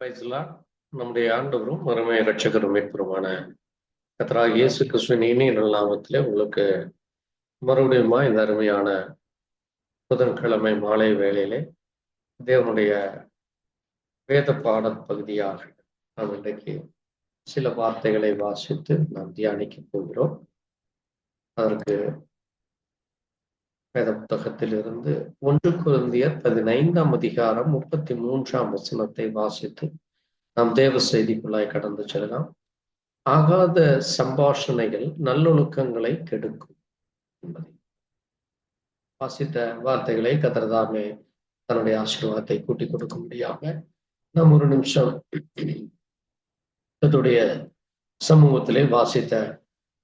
Praise the Lord. நம்முடைய ஆண்டவரும் அருமை இரட்சகரும் மீட்பருமான கர்த்தராகிய இயேசு கிறிஸ்துவின் இனிய நாமத்திலே உங்களுக்கு மறுபடியுமா இந்த அருமையான புதன்கிழமை மாலை வேளையிலே தேவனுடைய வேத பாட பகுதியாக நாம் இன்றைக்கு சில வார்த்தைகளை வாசித்து நாம் தியானிக்க போகிறோம். அதற்கு வேத புத்தகத்திலிருந்து 1 கொரிந்தியர் 15 அதிகாரம் 33 வாசித்து நாம் தேவ செய்திக்குள்ளாய் கடந்து செல்லலாம். ஆகாத சம்பாஷணைகள் நல்லொழுக்கங்களை கெடுக்கும் என்பதை வாசித்த வார்த்தைகளை கர்த்தர் தன்னுடைய ஆசீர்வாதத்தை கூட்டிக் கொடுக்க முடியாம நாம் ஒரு நிமிஷம் கர்த்தருடைய சமூகத்திலே வாசித்த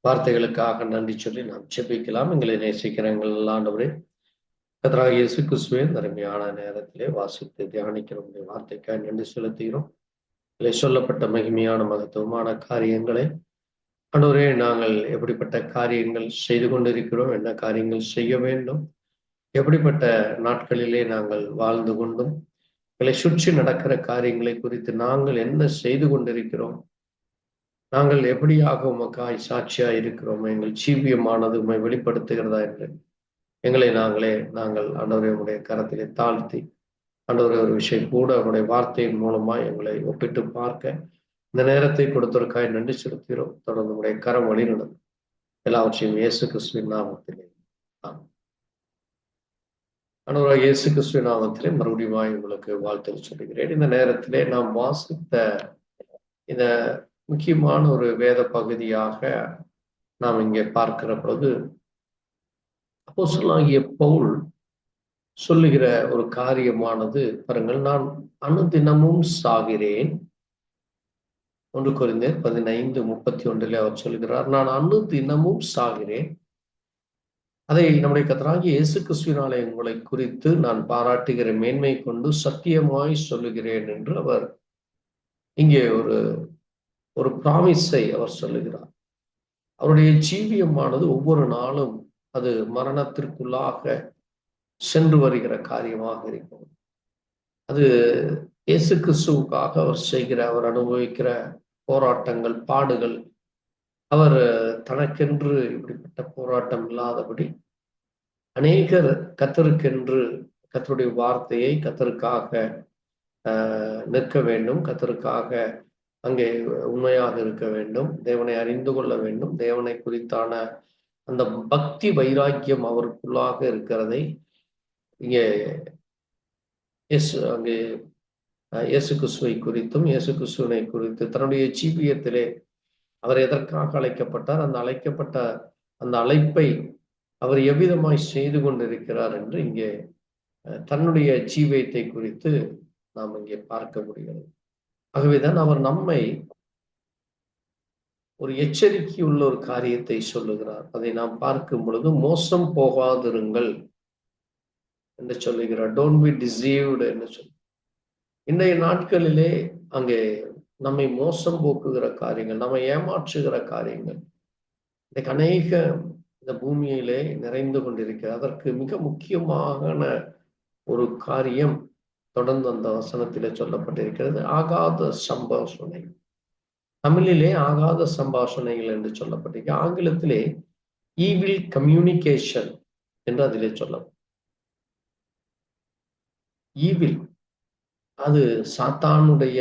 வார்த்தைகளுக்காக நன்றி சொல்லி நாம் செபிக்கலாம். எங்களை நேசிக்கிற எங்கள் ஆண்டவரே, கர்த்தராகிய இயேசு கிறிஸ்துவின் அருமையான நேரத்திலே வாசித்து தியானிக்கிற வார்த்தைக்காக நன்றி செலுத்துகிறோம். சொல்லப்பட்ட மகிமையான மகத்துவமான காரியங்களை ஆண்டவரே, நாங்கள் எப்படிப்பட்ட காரியங்கள் செய்து கொண்டிருக்கிறோம், என்ன காரியங்கள் செய்ய வேண்டும், எப்படிப்பட்ட நாட்களிலே நாங்கள் வாழ்ந்து கொண்டும் எங்களை சுற்றி நடக்கிற காரியங்களை குறித்து நாங்கள் என்ன செய்து கொண்டிருக்கிறோம், நாங்கள் எப்படியாக உமக்காய் சாட்சியா இருக்கிறோம், எங்கள் ஜீவியமானது உண்மை வெளிப்படுத்துகிறதா என்று எங்களை நாங்கள் ஆண்டவரே உடைய கரத்திலே தாழ்த்தி ஆண்டவரே ஒரு விஷயம் கூட அவருடைய வார்த்தையின் மூலமா எங்களை ஒப்பிட்டு பார்க்க இந்த நேரத்தை கொடுத்ததற்காக நன்றி செலுத்துகிறோம். தொடர்ந்து உடைய கரம் வழி நடந்து எல்லாவற்றையும் இயேசு கிறிஸ்துவின் நாமத்திலே ஆண்டவராகிய இயேசு கிறிஸ்துவின் நாமத்திலே மறுபடியும் உங்களுக்கு வாழ்த்து சொல்லுகிறேன். இந்த நேரத்திலே நாம் வாசித்த இந்த முக்கியமான ஒரு வேத பகுதியாக நாம் இங்கே பார்க்கிற பொழுது அப்போஸ்தலனாகிய பவுல் சொல்லுகிற ஒரு காரியமானது பாருங்கள், நான் அனுதினமும் சாகிறேன். 1 கொரிந்தியர் 15:31 அவர் சொல்லுகிறார், நான் அனுதினமும் சாகிறேன். அதை நம்முடைய கர்த்தராகிய இயேசு கிறிஸ்துவினாலே உங்களை குறித்து நான் பாராட்டுகிற மேன்மை கொண்டு சத்தியமாய் சொல்லுகிறேன் என்று அவர் இங்கே ஒரு பிராமிஸை அவர் சொல்லுகிறார். அவருடைய ஜீவியமானது ஒவ்வொரு நாளும் அது மரணத்திற்குள்ளாக சென்று வருகிற காரியமாக இருக்கும். அது இயேசு கிறிஸ்துவுக்காக அவர் அனுபவிக்கிற போராட்டங்கள், பாடுகள், அவர் தனக்கென்று இப்படிப்பட்ட போராட்டம் இல்லாதபடி அநேகர் கர்த்தருடைய வார்த்தையை கர்த்தருக்காக நிற்க வேண்டும், கர்த்தருக்காக அங்கே உண்மையாக இருக்க வேண்டும், தேவனை அறிந்து கொள்ள வேண்டும், தேவனை குறித்தான அந்த பக்தி வைராக்கியம் அவருக்குள்ளாக இருக்கிறதை இங்கே அங்கே இயேசு கிறிஸ்துவை குறித்தும் இயேசு கிறிஸ்துவனை குறித்து தன்னுடைய ஜீவியத்திலே அவர் எதற்காக அழைக்கப்பட்டார், அந்த அழைப்பை அவர் எவ்விதமாய் செய்து கொண்டிருக்கிறார் என்று இங்கே தன்னுடைய ஜீவியத்தை குறித்து நாம் இங்கே பார்க்க முடிகிறது. ஆகவேதான் அவர் நம்மை ஒரு எச்சரிக்கையுள்ள ஒரு காரியத்தை சொல்லுகிறார். அதை நாம் பார்க்கும் பொழுது மோசம் போகாதிருங்கள் என்று சொல்லுகிறார். டோன்ட் பி டிசீவ்டு என்று சொல்லி இன்றைய நாட்களிலே அங்கே நம்மை மோசம் போக்குகிற காரியங்கள், நம்மை ஏமாற்றுகிற காரியங்கள் இன்றைக்கு அநேக இந்த பூமியிலே நிறைந்து கொண்டிருக்கிறது. அதற்கு மிக முக்கியமான ஒரு காரியம் தொடர்ந்து அந்த வசனத்திலே சொல்லப்பட்டிருக்கிறது, ஆகாத சம்பாஷணை. தமிழிலே ஆகாத சம்பாஷணைகள் என்று சொல்லப்பட்டிருக்கு. ஆங்கிலத்திலே ஈவில் கம்யூனிகேஷன் என்று அதிலே சொல்லப்படும். ஈவில் அது சாத்தானுடைய,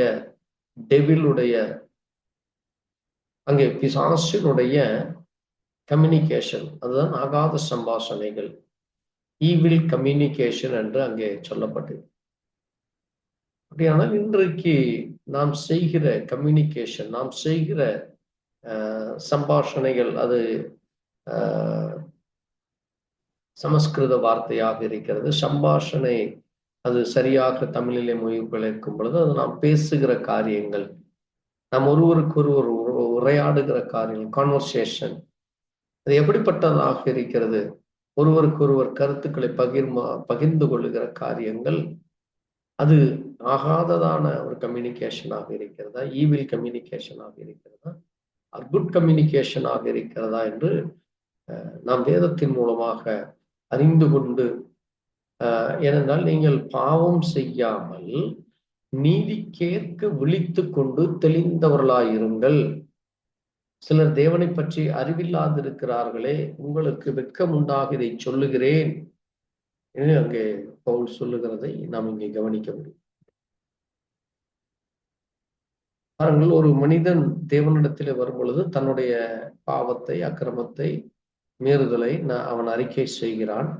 டெவிலுடைய, அங்கே பிசாசினுடைய கம்யூனிகேஷன், அதுதான் ஆகாத சம்பாஷணைகள், ஈவில் கம்யூனிகேஷன் என்று அங்கே சொல்லப்பட்டது. அப்படியானால் இன்றைக்கு நாம் செய்கிற கம்யூனிகேஷன், நாம் செய்கிற சம்பாஷணைகள் அது சமஸ்கிருத வார்த்தையாக இருக்கிறது. சம்பாஷணை அது சரியாக தமிழிலே மொழிபெயர்க்கும் பொழுது அது நாம் பேசுகிற காரியங்கள், நாம் ஒருவருக்கொருவர் உரையாடுகிற காரியங்கள், கான்வர்சேஷன், அது எப்படிப்பட்டதாக இருக்கிறது, ஒருவருக்கொருவர் கருத்துக்களை பகிர்ந்து கொள்ளுகிற காரியங்கள், அது ஆகாததான ஒரு கம்யூனிகேஷனாக இருக்கிறதா, ஈவில் கம்யூனிகேஷனாக இருக்கிறதா, குட் கம்யூனிகேஷனாக இருக்கிறதா என்று நாம் வேதத்தின் மூலமாக அறிந்து கொண்டு, ஏனென்றால் நீங்கள் பாவம் செய்யாமல் நீதிக்கேற்க விழித்து கொண்டு தெளிந்தவர்களாயிருங்கள். சிலர் தேவனை பற்றி அறிவில்லாதிருக்கிறார்களே, உங்களுக்கு வெட்கம் உண்டாக இதை சொல்லுகிறேன் என்று அங்கே பவுல் சொல்லுகிறதை நாம் இங்கே கவனிக்க முடியும். பாருங்கள், ஒரு மனிதன் தேவனிடத்திலே வரும் பொழுது தன்னுடைய பாவத்தை, அக்கிரமத்தை, மீறுதலை அவன் அறிக்கை செய்கிறான்.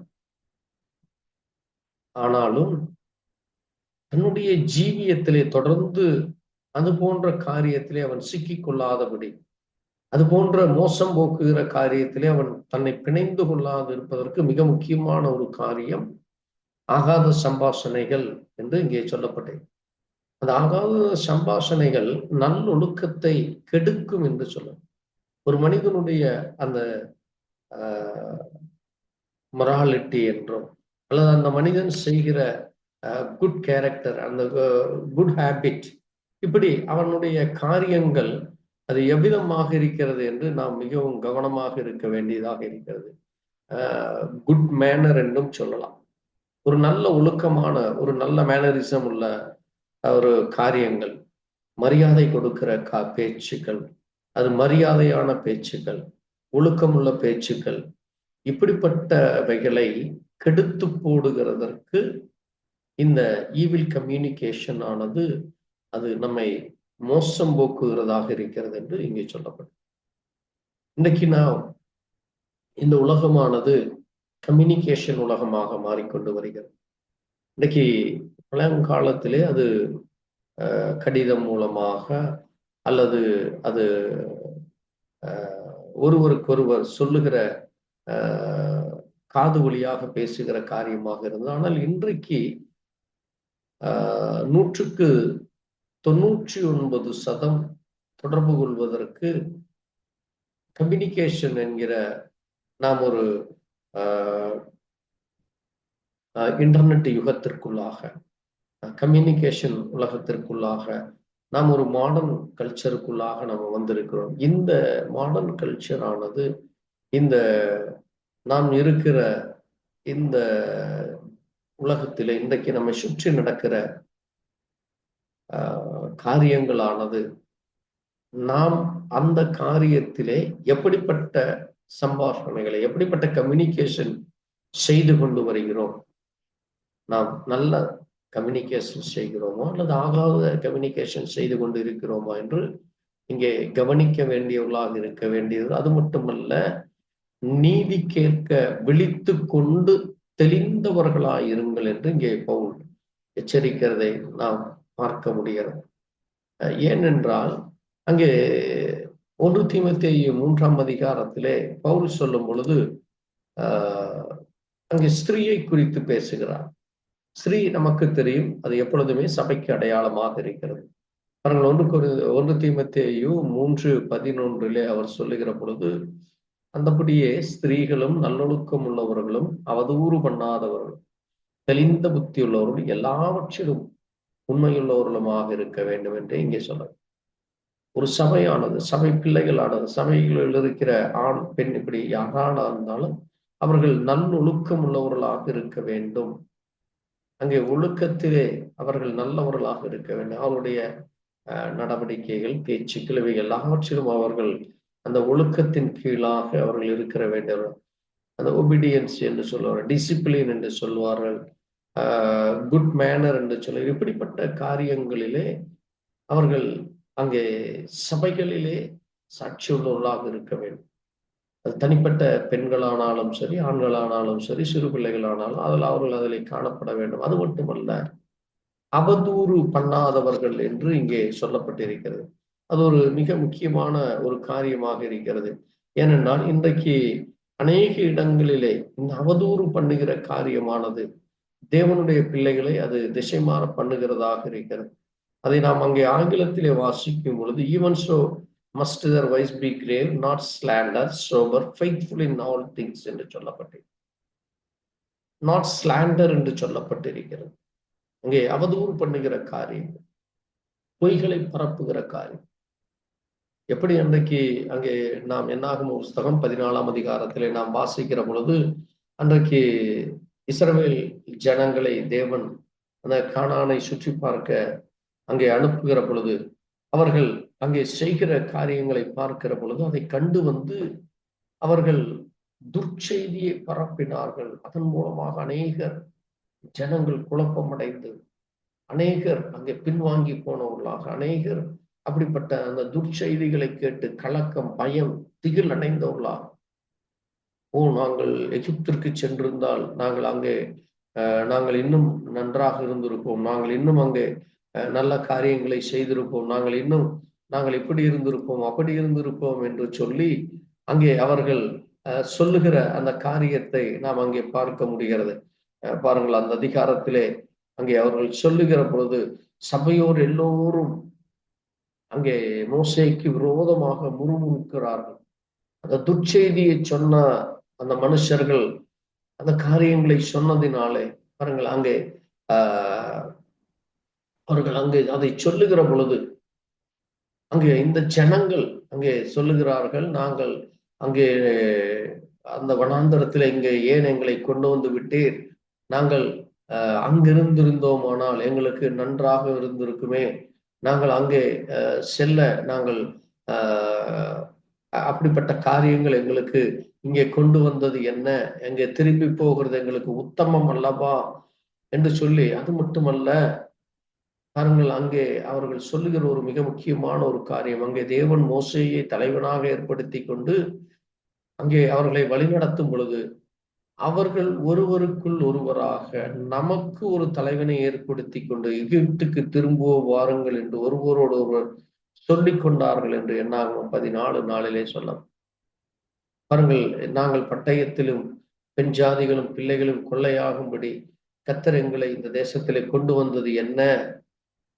ஆனாலும் தன்னுடைய ஜீவியத்திலே தொடர்ந்து அது போன்ற காரியத்திலே அவன் சிக்கிக் கொள்ளாதபடி, அது போன்ற மோசம் போக்குகிற காரியத்திலே அவன் தன்னை பிணைந்து கொள்ளாது இருப்பதற்கு மிக முக்கியமான ஒரு காரியம் ஆகாத சம்பாஷணைகள் என்று இங்கே சொல்லப்பட்டது. அந்த ஆகாத சம்பாஷணைகள் நல்லொழுக்கத்தை கெடுக்கும் என்று சொல்லும். ஒரு மனிதனுடைய அந்த மொராலிட்டி என்றும், அல்லது அந்த மனிதன் செய்கிற குட் கேரக்டர், அந்த குட் ஹேபிட், இப்படி அவனுடைய காரியங்கள் அது எவ்விதமாக இருக்கிறது என்று நாம் மிகவும் கவனமாக இருக்க வேண்டியதாக இருக்கிறது. குட் மேனர் என்றும் சொல்லலாம். ஒரு நல்ல ஒழுக்கமான, ஒரு நல்ல மேனரிசம் உள்ள ஒரு காரியங்கள், மரியாதை கொடுக்கிற பேச்சுக்கள், அது மரியாதையான பேச்சுக்கள், ஒழுக்கமுள்ள பேச்சுக்கள், இப்படிப்பட்டவைகளை கெடுத்து போடுகிறதற்கு இந்த ஈவில் கம்யூனிகேஷன் ஆனது அது நம்மை மோசம் போக்குகிறதாக இருக்கிறது என்று இங்கே சொல்லப்படும். இன்னைக்கு நாம் இந்த உலகமானது கம்யூனிகேஷன் உலகமாக மாறிக்கொண்டு வருகிறது. இன்னைக்கு பழங்காலத்திலே அது கடிதம் மூலமாக, அல்லது அது ஒருவருக்கொருவர் சொல்லுகிற காது வழியாக பேசுகிற காரியமாக இருந்தது. ஆனால் இன்றைக்கு 99% தொடர்பு கொள்வதற்கு கம்யூனிகேஷன் என்கிற நாம் ஒரு இன்டர்நெட் யுகத்திற்குள்ளாக, கம்யூனிகேஷன் உலகத்திற்குள்ளாக, நாம் ஒரு மாடர்ன் கல்ச்சருக்குள்ளாக நம்ம வந்திருக்கிறோம். இந்த மாடர்ன் கல்ச்சர் ஆனது இந்த நாம் இருக்கிற இந்த உலகத்திலே இன்றைக்கு நம்மை சுற்றி நடக்கிற காரியங்களானது, நாம் அந்த காரியத்திலே எப்படிப்பட்ட சம்பாஷணைகளை, எப்படிப்பட்ட கம்யூனிகேஷன் செய்து கொண்டு வருகிறோம், நாம் நல்ல கம்யூனிகேஷன் செய்கிறோமோ அல்லது ஆகாத கம்யூனிகேஷன் செய்து கொண்டு இருக்கிறோமா என்று இங்கே கவனிக்க வேண்டியவர்களாக இருக்க வேண்டியது. அது மட்டுமல்ல, நீதி கேட்க விழித்து கொண்டு தெளிந்தவர்களாயிருங்கள் என்று இங்கே பவுல் எச்சரிக்கிறதை நாம் பார்க்க முடிகிறது. ஏனென்றால் அங்கே 1 தீமோத்தேயு 3ஆம் அதிகாரத்திலே பவுல் சொல்லும் பொழுது அங்கே ஸ்திரீயை குறித்து பேசுகிறார். ஸ்திரீ நமக்கு தெரியும், அது எப்பொழுதுமே சபைக்கு அடையாளமாக இருக்கிறது. பாருங்கள், 1 தீமோத்தேயு 3:11 அவர் சொல்லுகிற பொழுது, அந்தபடியே ஸ்திரீகளும் நல்லொழுக்கம் உள்ளவர்களும் அவதூறு பண்ணாதவர்களும் தெளிந்த புத்தி உள்ளவர்களும் எல்லாவற்றிலும் உண்மையுள்ளவர்களுமாக இருக்க வேண்டும் என்று இங்கே சொல்ல. ஒரு சபையானது, சபை பிள்ளைகளானது, சபைகளில் இருக்கிற ஆண் பெண் இப்படி யாரான இருந்தாலும் அவர்கள் நல்லொழுக்கம் உள்ளவர்களாக இருக்க வேண்டும். அங்கே ஒழுக்கத்திலே அவர்கள் நல்லவர்களாக இருக்க வேண்டும். அவருடைய நடவடிக்கைகள், பேச்சுக்கள், இவை எல்லாவற்றிலும் அவர்கள் அந்த ஒழுக்கத்தின் கீழாக அவர்கள் இருக்கிற வேண்டும். அந்த ஒபீடியன்ஸ் என்று சொல்லுவார்கள், டிசிப்ளின் என்று சொல்வார்கள், குட் மேனர் என்று சொல்ல, இப்படிப்பட்ட காரியங்களிலே அவர்கள் அங்கே சபைகளிலே சாட்சி உள்ளவர்களாக இருக்க வேண்டும். அது தனிப்பட்ட பெண்களானாலும் சரி, ஆண்களானாலும் சரி, சிறு பிள்ளைகளானாலும் அவர்கள் அதில் காணப்பட வேண்டும். அது மட்டுமல்ல, அவதூறு பண்ணாதவர்கள் என்று இங்கே சொல்லப்பட்டிருக்கிறது. அது ஒரு மிக முக்கியமான ஒரு காரியமாக இருக்கிறது. ஏனென்றால் இன்றைக்கு அநேக இடங்களிலே இந்த அவதூறு பண்ணுகிற காரியமானது தேவனுடைய பிள்ளைகளை அது திசை மாற பண்ணுகிறதாக இருக்கிறது. அதை நாம் அங்கே ஆங்கிலத்திலே வாசிக்கும் பொழுது, even so must their voice be grave, not slander, sober, faithful in all things என்று சொல்லப்பட்டிருக்கிறது. not slander என்று சொல்லப்பட்டிருக்கிறது. அங்கே அவதூறு பண்ணுகிற காரியம், பொய்களை பரப்புகிற காரியம். எப்படி அன்றைக்கு அங்கே நாம் என்னாகும் புஸ்தகம் 14ஆம் அதிகாரத்திலே நாம் வாசிக்கிற பொழுது, அன்றைக்கு இஸ்ரவேல் ஜனங்களை தேவன் அந்த கானானை சுற்றி பார்க்க அங்கே அனுப்புகிற பொழுது, அவர்கள் அங்கே செய்கிற காரியங்களை பார்க்கிற பொழுது அதை கண்டு வந்து அவர்கள் துர்ச்செய்தியை பரப்பினார்கள். அதன் மூலமாக அநேகர் ஜனங்கள் குழப்பமடைந்து, அநேகர் அங்கே பின்வாங்கி போனவர்களாக, அநேகர் அப்படிப்பட்ட அந்த துர்ச்செய்திகளை கேட்டு கலக்கம், பயம், திகில் அடைந்தவர்களாக, நாங்கள் எகிப்திற்கு சென்றிருந்தால் நாங்கள் அங்கே நாங்கள் இன்னும் நன்றாக இருந்திருப்போம், நாங்கள் இன்னும் அங்கே நல்ல காரியங்களை செய்திருப்போம், நாங்கள் இப்படி இருந்திருப்போம், அப்படி இருந்திருப்போம் என்று சொல்லி அங்கே அவர்கள் சொல்லுகிற அந்த காரியத்தை நாம் அங்கே பார்க்க முடிகிறது. பாருங்கள், அந்த அதிகாரத்திலே அங்கே அவர்கள் சொல்லுகிற பொழுது சபையோர் எல்லோரும் அங்கே மோசேக்கு விரோதமாக முறுமுறுக்கிறார்கள். அந்த துர்ச்செய்தியை சொன்ன அந்த மனுஷர்கள் அந்த காரியங்களை சொன்னதினாலே பாருங்கள், அங்கே அவர்கள் அங்கே அதை சொல்லுகிற பொழுது அங்கே இந்த ஜனங்கள் அங்கே சொல்லுகிறார்கள், நாங்கள் அங்கே அந்த வனாந்தரத்தில் இங்கே ஏன் எங்களை கொண்டு வந்து விட்டீர், நாங்கள் அங்கிருந்திருந்தோமானால் எங்களுக்கு நன்றாக இருந்திருக்குமே, நாங்கள் அங்கே செல்ல நாங்கள் அப்படிப்பட்ட காரியங்கள் எங்களுக்கு இங்கே கொண்டு வந்தது என்ன, எங்கே திரும்பி போகிறது எங்களுக்கு உத்தமம் அல்லவா என்று சொல்லி, அது மட்டுமல்ல பாருங்கள், அங்கே அவர்கள் சொல்லுகிற ஒரு மிக முக்கியமான ஒரு காரியம், அங்கே தேவன் மோசேயை தலைவனாக ஏற்படுத்தி கொண்டு அங்கே அவர்களை வழிநடத்தும் பொழுது அவர்கள் ஒருவருக்குள் ஒருவராக நமக்கு ஒரு தலைவனை ஏற்படுத்தி கொண்டு எகிப்துக்கு திரும்புவ வாருங்கள் என்று ஒருவரோடு ஒருவர் சொல்லிக் கொண்டார்கள் என்று என்னாகும் 14 சொல்ல. பாருங்கள், நாங்கள் பட்டயத்திலும் பெண் ஜாதிகளும் பிள்ளைகளும் கொள்ளையாகும்படி கர்த்தர் எங்களை இந்த தேசத்திலே கொண்டு வந்தது என்ன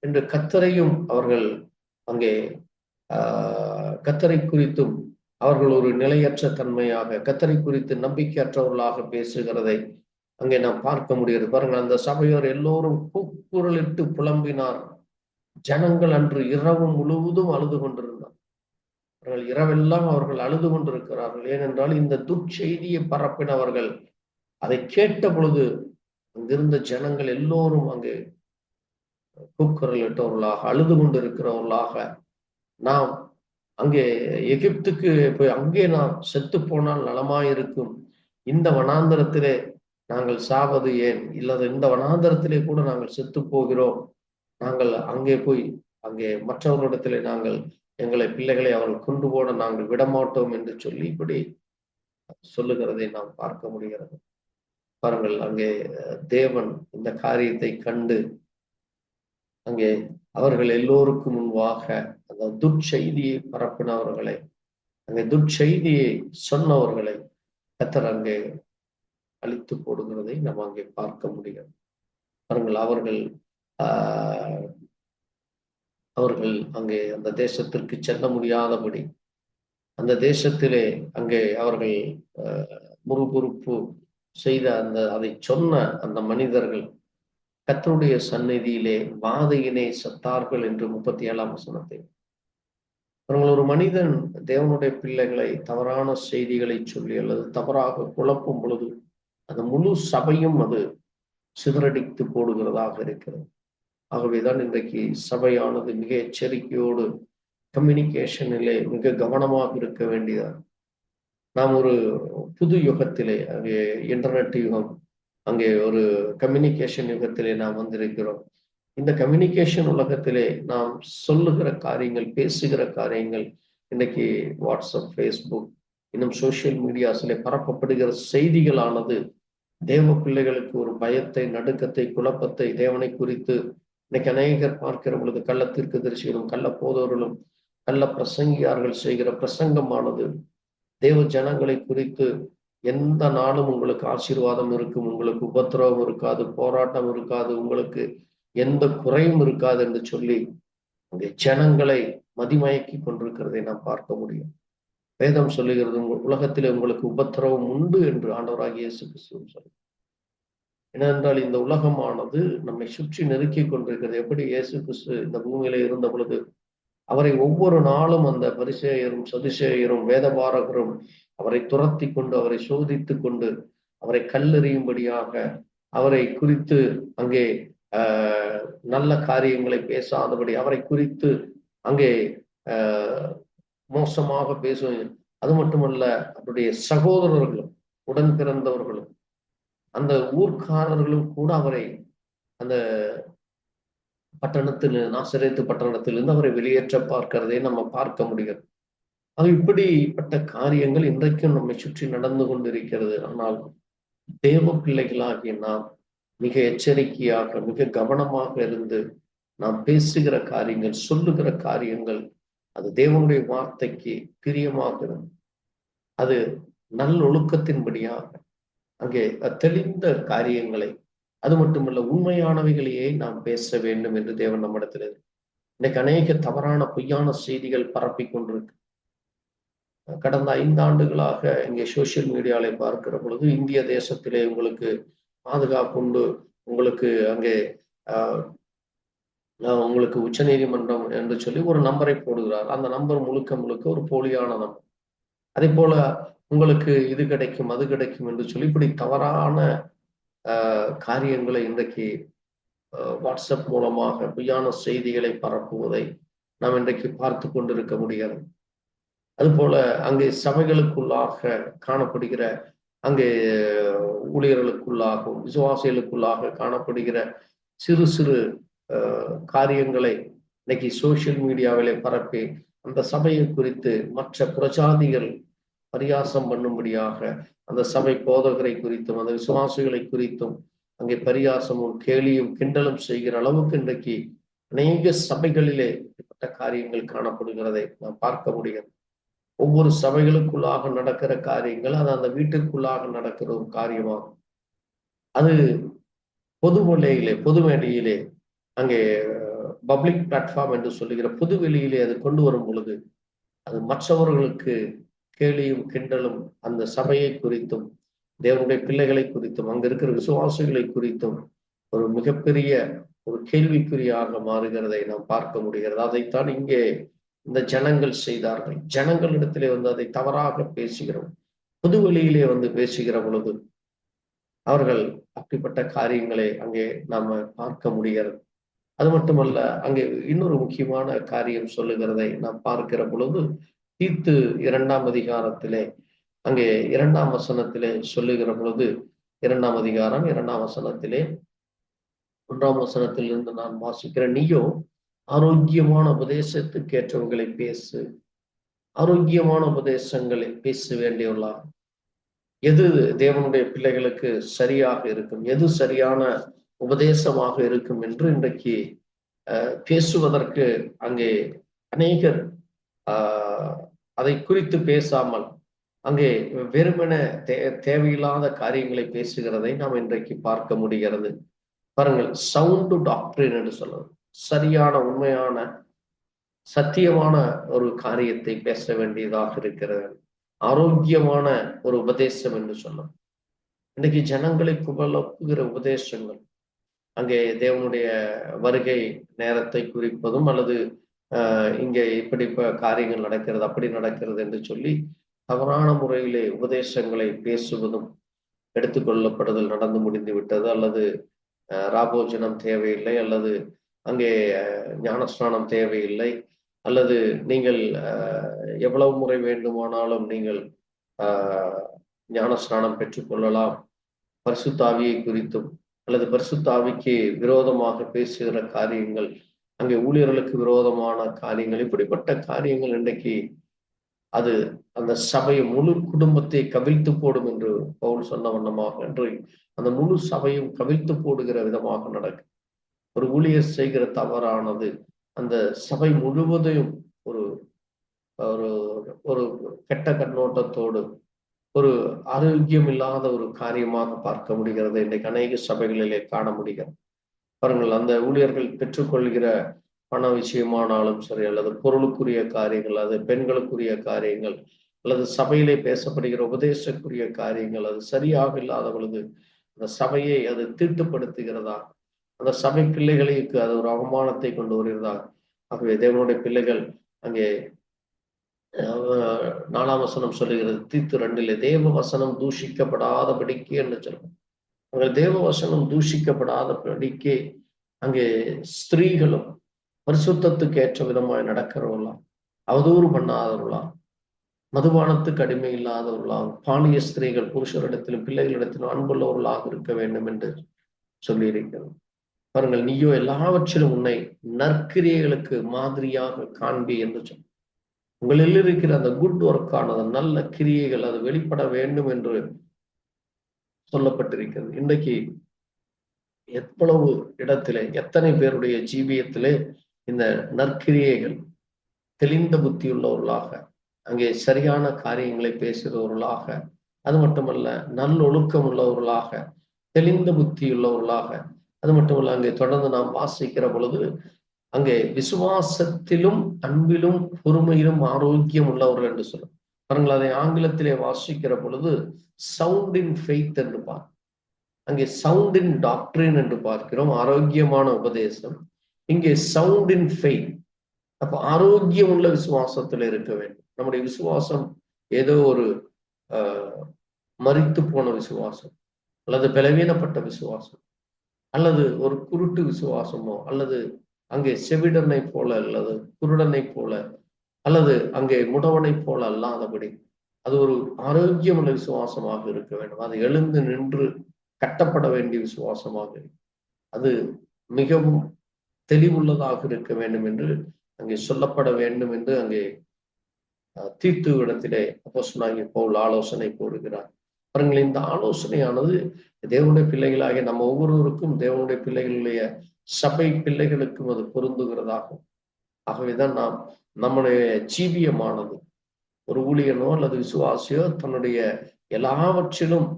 என்று கர்த்தரையும் அவர்கள் அங்கே கர்த்தரை குறித்தும் அவர்கள் ஒரு நிலையற்ற தன்மையாக, கர்த்தரை குறித்து நம்பிக்கையற்றவர்களாக பேசுகிறதை அங்கே நாம் பார்க்க முடியாது. பாருங்கள், அந்த சபையோர் எல்லோரும் கூக்குரலிட்டு புலம்பினார். ஜனங்கள் அன்று இரவு முழுவதும் அழுது கொண்டிருந்தார். அவர்கள் இரவெல்லாம் அவர்கள் அழுது கொண்டிருக்கிறார்கள். ஏனென்றால் இந்த துர்ச்செய்தியை பரப்பினவர்கள் அதை கேட்ட பொழுது அங்கிருந்த ஜனங்கள் எல்லோரும் அங்கே கூக்குரலிட்டவர்களாக, அழுது கொண்டிருக்கிறவர்களாக, நாம் அங்கே எகிப்துக்கு போய் அங்கே நாம் செத்து போனால் நலமாயிருக்கும், இந்த வனாந்தரத்திலே நாங்கள் சாவது ஏன், இல்லது இந்த வனாந்தரத்திலே கூட நாங்கள் செத்து போகிறோம், நாங்கள் அங்கே போய் அங்கே மற்றவர்களிடத்திலே நாங்கள் எங்களை பிள்ளைகளை அவர்கள் கொண்டு போட நாங்கள் விடமாட்டோம் என்று சொல்லி இப்படி சொல்லுகிறதை நாம் பார்க்க முடிகிறது. பாருங்கள், அங்கே தேவன் இந்த காரியத்தை கண்டு அங்கே அவர்கள் எல்லோருக்கும் முன்பாக அந்த துர்ச்செய்தியை பரப்பினவர்களை, அங்கே துர்ச்செய்தியை சொன்னவர்களை கர்த்தர் அங்கே அழித்து போடுகிறதை நாம் அங்கே பார்க்க முடியும். பாருங்கள், அவர்கள் அங்கே அந்த தேசத்திற்கு செல்ல முடியாதபடி, அந்த தேசத்திலே அங்கே அவர்கள் முறுமுறுப்பு செய்த அதை சொன்ன அந்த மனிதர்கள் கர்த்தருடைய சந்நிதியிலே வாதையினை சத்தார்கள் என்று 37ஆம் வசனத்தை. அவர்கள் ஒரு மனிதன் தேவனுடைய பிள்ளைகளை தவறான செய்திகளை சொல்லி அல்லது தவறாக குழப்பும் பொழுது அந்த முழு சபையும் அது சிதறடித்து போடுகிறதாக இருக்கிறது. ஆகவேதான் இன்றைக்கு சபையானது மிக எச்சரிக்கையோடு கம்யூனிகேஷனிலே மிக கவனமாக இருக்க வேண்டியது. நாம் ஒரு புது யுகத்திலே, அங்கே இன்டர்நெட் யுகம், அங்கே ஒரு கம்யூனிகேஷன் யுகத்திலே நாம் வந்திருக்கிறோம். இந்த கம்யூனிகேஷன் உலகத்திலே நாம் சொல்லுகிற காரியங்கள், பேசுகிற காரியங்கள், இன்னைக்கு வாட்ஸ்அப், ஃபேஸ்புக், இன்னும் சோசியல் மீடியாஸிலே பரப்பப்படுகிற செய்திகளானது தேவ பிள்ளைகளுக்கு ஒரு பயத்தை, நடுக்கத்தை, குழப்பத்தை தேவனை குறித்து இன்னைக்கு அநேகர் பார்க்கிற பொழுது கள்ள தீர்க்கதரிசிகளும் கள்ள போதவர்களும் கள்ள பிரசங்கியார்கள் செய்கிற பிரசங்கமானது தேவ ஜனங்களை குறித்து எந்த நாளும் உங்களுக்கு ஆசீர்வாதம் இருக்கும், உங்களுக்கு உபத்திரவம் இருக்காது, போராட்டம் இருக்காது, உங்களுக்கு எந்த குறையும் இருக்காது என்று சொல்லி அங்கே ஜனங்களை மதிமயக்கி கொண்டிருக்கிறதை நாம் பார்க்க முடியும். வேதம் சொல்லுகிறது, உலகத்திலே உங்களுக்கு உபத்திரவம் உண்டு என்று ஆண்டவராகிய இயேசு கிறிஸ்து சொல்லி. ஏனென்றால் இந்த உலகமானது நம்மை சுற்றி நெருக்கி கொண்டிருக்கிறது. எப்படி இயேசு கிறிஸ்து இந்த பூமியில இருந்த பொழுது அவரை ஒவ்வொரு நாளும் அந்த பரிசேயரும் சதுசேயரும் வேதபாரகரும் அவரை துரத்தி கொண்டு, அவரை சோதித்து கொண்டு, அவரை கல்லெறியும்படியாக அவரை குறித்து அங்கே நல்ல காரியங்களை பேசாதபடி, அவரை குறித்து அங்கே மோசமாக பேசுவது. அது மட்டுமல்ல, அவருடைய சகோதரர்களும் உடன் பிறந்தவர்களும் அந்த ஊர்க்காரர்களும் கூட அவரை அந்த பட்டணத்தில், நாசரேத்து பட்டணத்திலிருந்து அவரை வெளியேற்ற பார்க்கிறதை நம்ம பார்க்க முடிகிறது. அது இப்படிப்பட்ட காரியங்கள் இன்றைக்கும் நம்மை சுற்றி நடந்து கொண்டிருக்கிறது. ஆனால் தேவ பிள்ளைகளாகிய நாம் மிக எச்சரிக்கையாக, மிக கவனமாக இருந்து நாம் பேசுகிற காரியங்கள், சொல்லுகிற காரியங்கள் அது தேவனுடைய வார்த்தைக்கு பிரியமாகிறது. அது நல்லொழுக்கத்தின்படியாக அங்கே தெளிந்த காரியங்களை, அது மட்டுமல்ல உண்மையானவைகளையே நாம் பேச வேண்டும் என்று தேவன் நம்மிடத்தில் இன்னைக்கு அநேக தவறான பொய்யான செய்திகள் பரப்பி கொண்டிருக்கு. கடந்த 5 ஆண்டுகளாக இங்கே சோசியல் மீடியாவை பார்க்கிற பொழுது, இந்திய தேசத்திலே உங்களுக்கு பாதுகாப்பு உண்டு, உங்களுக்கு அங்கே உங்களுக்கு உச்ச நீதிமன்றம் என்று சொல்லி ஒரு நம்பரை போடுகிறார். அந்த நம்பர் முழுக்க முழுக்க ஒரு போலியான நம்பர். அதே போல உங்களுக்கு இது கிடைக்கும், அது கிடைக்கும் என்று சொல்லி இப்படி தவறான காரியங்களை இன்றைக்கு வாட்ஸ்அப் மூலமாக பொய்யான செய்திகளை பரப்புவதை நாம் இன்றைக்கு பார்த்து கொண்டிருக்க முடியாது. அதுபோல அங்கே சபைகளுக்குள்ளாக காணப்படுகிற, அங்கே ஊழியர்களுக்குள்ளாகவும் விசுவாசிகளுக்குள்ளாக காணப்படுகிற சிறு சிறு காரியங்களை இன்னைக்கு சோசியல் மீடியாவிலே பரப்பி அந்த சபையை குறித்து மற்ற பிரஜாதிகள் பரியாசம் பண்ணும்படியாக, அந்த சபை போதகரை குறித்தும் அந்த விசுவாசிகளை குறித்தும் அங்கே பரியாசமும் கேலியும் கிண்டலும் செய்கிற அளவுக்கு இன்றைக்கு அநேக சபைகளிலே இப்படிப்பட்ட காரியங்கள் காணப்படுகிறதை நாம் பார்க்க முடியும். ஒவ்வொரு சபைகளுக்குள்ளாக நடக்கிற காரியங்கள் அது அந்த வீட்டிற்குள்ளாக நடக்கிற ஒரு காரியமாகும். அது பொது மேடையிலே அங்கே பப்ளிக் பிளாட்ஃபார்ம் என்று சொல்லுகிற பொது வெளியிலே அது கொண்டு வரும் பொழுது அது மற்றவர்களுக்கு கேலியும் கிண்டலும் அந்த சபையை குறித்தும் தேவனுடைய பிள்ளைகளை குறித்தும் அங்க இருக்கிற விசுவாசிகளை குறித்தும் ஒரு மிகப்பெரிய ஒரு கேள்விக்குறியாக மாறுகிறதை நாம் பார்க்க முடிகிறது. அதைத்தான் இங்கே இந்த ஜனங்கள் செய்தார்கள். ஜனங்களிடத்திலே அதை தவறாக பேசுகிறோம், பொது வெளியிலே பேசுகிற பொழுது அவர்கள் அப்படிப்பட்ட காரியங்களை அங்கே நாம பார்க்க முடிகிறது. அது மட்டுமல்ல, அங்கே இன்னொரு முக்கியமான காரியம் சொல்லுகிறதை நாம் பார்க்கிற பொழுது, தீத்து 2ஆம் அதிகாரத்திலே அங்கே 2ஆம் வசனத்திலே சொல்லுகிற பொழுது, 2ஆம் அதிகாரம் 2ஆம் வசனத்திலே 1ஆம் வசனத்திலிருந்து நான் வாசிக்கிறேன். நீயோ ஆரோக்கியமான உபதேசத்துக்கு ஏற்றவர்களை பேசு. ஆரோக்கியமான உபதேசங்களை பேச வேண்டியவர்களா, எது தேவனுடைய பிள்ளைகளுக்கு சரியாக இருக்கும், எது சரியான உபதேசமாக இருக்கும் என்று இன்றைக்கு பேசுவதற்கு அங்கே அநேகர் அதை குறித்து பேசாமல் அங்கே வெறுமென தேவையில்லாத காரியங்களை பேசுகிறதை நாம் இன்றைக்கு பார்க்க முடிகிறது. பாருங்கள், சவுண்டு டாக்டரின் என்று சொல்லுவது, சரியான உண்மையான சத்தியமான ஒரு காரியத்தை பேச வேண்டியதாக இருக்கிறது. ஆரோக்கியமான ஒரு உபதேசம் என்று சொல்லும். இன்னைக்கு ஜனங்களை குழப்புகிற உபதேசங்கள், அங்கே தேவனுடைய வருகை நேரத்தை குறிப்பதும் அல்லது இங்கே இப்படி காரியங்கள் நடக்கிறது, அப்படி நடக்கிறது என்று சொல்லி தவறான முறையிலே உபதேசங்களை பேசுவதும் எடுத்துக்கொள்ளப்படுதல் நடந்து முடிந்து விட்டது. அல்லது ராபோஜனம் தேவையில்லை, அல்லது அங்கே ஞானஸ்நானம் தேவையில்லை, அல்லது நீங்கள் எவ்வளவு முறை வேண்டுமானாலும் நீங்கள் ஞானஸ்நானம் பெற்றுக்கொள்ளலாம், பரிசுத்தாவியை குறித்தும் அல்லது பரிசுத்தாவிக்கு விரோதமாக பேசுகிற காரியங்கள், அங்கே ஊழியர்களுக்கு விரோதமான காரியங்கள், இப்படிப்பட்ட காரியங்கள் இன்றைக்கு அது அந்த சபையை முழு குடும்பத்தை கவிழ்த்து போடும் என்று பவுல் சொன்ன வண்ணமாக என்று அந்த முழு சபையும் கவிழ்த்து போடுகிற விதமாக நடக்கும். ஒரு ஊழியர் செய்கிற தவறானது அந்த சபை முழுவதையும் ஒரு ஒரு ஒரு கெட்ட கண்ணோட்டத்தோடு ஒரு ஆரோக்கியம் இல்லாத ஒரு காரியமாக பார்க்க முடிகிறது. இன்றைக்கு அநேக சபைகளிலே காண முடிகிறது. பாருங்கள், அந்த ஊழியர்கள் பெற்றுக்கொள்கிற பண விஷயமானாலும் சரி, அல்லது பொருளுக்குரிய காரியங்கள், அது பெண்களுக்குரிய காரியங்கள், அல்லது சபையிலே பேசப்படுகிற உபதேசக்குரிய காரியங்கள், அது சரியாக இல்லாத பொழுது அந்த சபையை அது தீட்டுப்படுத்துகிறதா, அந்த சபை பிள்ளைகளுக்கு அது ஒரு அவமானத்தை கொண்டு வருகிறதா. ஆகவே தேவனுடைய பிள்ளைகள் அங்கே 4ஆம் வசனம் சொல்லுகிறது, தீத்து 2 தேவ வசனம் தூஷிக்கப்படாதபடிக்கு என்று சொல்லுவோம். தேவ வசனம் தூஷிக்கப்படாதபடிக்கு அங்கே ஸ்திரீகளும் பரிசுத்தத்துக்கு ஏற்ற விதமாய் நடக்கிறவர்களாம், அவதூறு பண்ணாதவர்களாம், மதுபானத்துக்கு அடிமை இல்லாதவர்களாம், பாலிய ஸ்திரீகள் புருஷரிடத்திலும் பிள்ளைகளிடத்திலும் அன்புள்ளவர்களாக இருக்க வேண்டும் என்று சொல்லியிருக்கிறது. பாருங்கள், நீயோ எல்லாவற்றிலும் உன்னை நற்கிரியைகளுக்கு மாதிரியாக காண்பி என்று சொல். உங்களில் இருக்கிற அந்த குட் ஒர்க்கானது, நல்ல கிரியைகள் அது வெளிப்பட வேண்டும் என்று சொல்லப்பட்டிருக்கிறது. இன்றைக்கு எவ்வளவு இடத்திலே, எத்தனை பேருடைய ஜீவியத்திலே இந்த நற்கிரியைகள் தெளிந்த புத்தி உள்ளவர்களாக, அங்கே சரியான காரியங்களை பேசுகிறவர்களாக, அது மட்டுமல்ல நல்லொழுக்கம் உள்ளவர்களாக, தெளிந்த புத்தி உள்ளவர்களாக, அது மட்டுமல்ல அங்கே தொடர்ந்து நாம் வாசிக்கிற பொழுது அங்கே விசுவாசத்திலும் அன்பிலும் பொறுமையிலும் ஆரோக்கியம் உள்ளவர்கள் என்று சொல்லும். பாருங்கள், அதை ஆங்கிலத்திலே வாசிக்கிற பொழுது சவுண்ட் இன் ஃபெய்த் என்று பார்க்கிறோம். அங்கே சவுண்ட் இன் டாக்டரின் என்று பார்க்கிறோம், ஆரோக்கியமான உபதேசம். இங்கே சவுண்ட் இன் ஃபெய்த். அப்ப ஆரோக்கியம் உள்ள விசுவாசத்துல இருக்க வேண்டும். நம்முடைய விசுவாசம் ஏதோ ஒரு மரித்து போன விசுவாசம், அல்லது பலவீனப்பட்ட விசுவாசம், அல்லது ஒரு குருட்டு விசுவாசமோ, அல்லது அங்கே செவிடனை போல, அல்லது குருடனை போல, அல்லது அங்கே முடவனை போல அல்லாதபடி அது ஒரு ஆரோக்கியமுள்ள விசுவாசமாக இருக்க வேண்டும். அது எழுந்து நின்று கட்டப்பட வேண்டிய விசுவாசமாக, அது மிகவும் தெளிவுள்ளதாக இருக்க வேண்டும் என்று அங்கே சொல்லப்பட வேண்டும் என்று அங்கே தீத்து இடத்திலே அப்போஸ்தலனாகிய பவுல் ஆலோசனை கூறுகிறார். பாருங்கள், இந்த ஆலோசனையானது தேவனுடைய பிள்ளைகளாகிய நம்ம ஒவ்வொருவருக்கும், தேவனுடைய பிள்ளைகளுடைய சபை பிள்ளைகளுக்கும் அது பொருந்துகிறதாகும். ஆகவேதான் நாம் நம்முடைய ஜீவியமானது, ஒரு ஊழியனோ அல்லது விசுவாசியோ தன்னுடைய எல்லாவற்றிலும்